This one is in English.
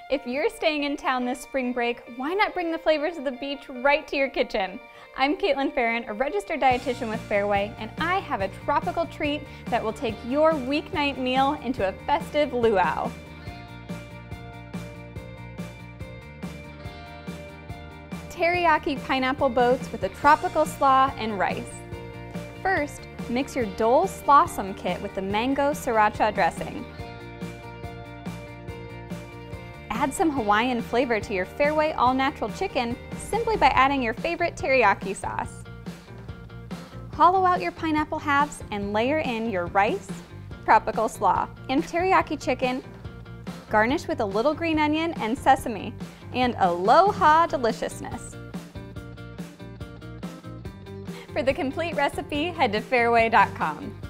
If you're staying in town this spring break, why not bring the flavors of the beach right to your kitchen? I'm Caitlin Farron, a registered dietitian with Fareway, and I have a tropical treat that will take your weeknight meal into a festive luau. Teriyaki pineapple boats with a tropical slaw and rice. First, mix your Dole Slawsome kit with the mango sriracha dressing. Add some Hawaiian flavor to your Fareway all-natural chicken simply by adding your favorite teriyaki sauce. Hollow out your pineapple halves and layer in your rice, tropical slaw, and teriyaki chicken. Garnish with a little green onion and sesame, and aloha deliciousness. For the complete recipe, head to fareway.com.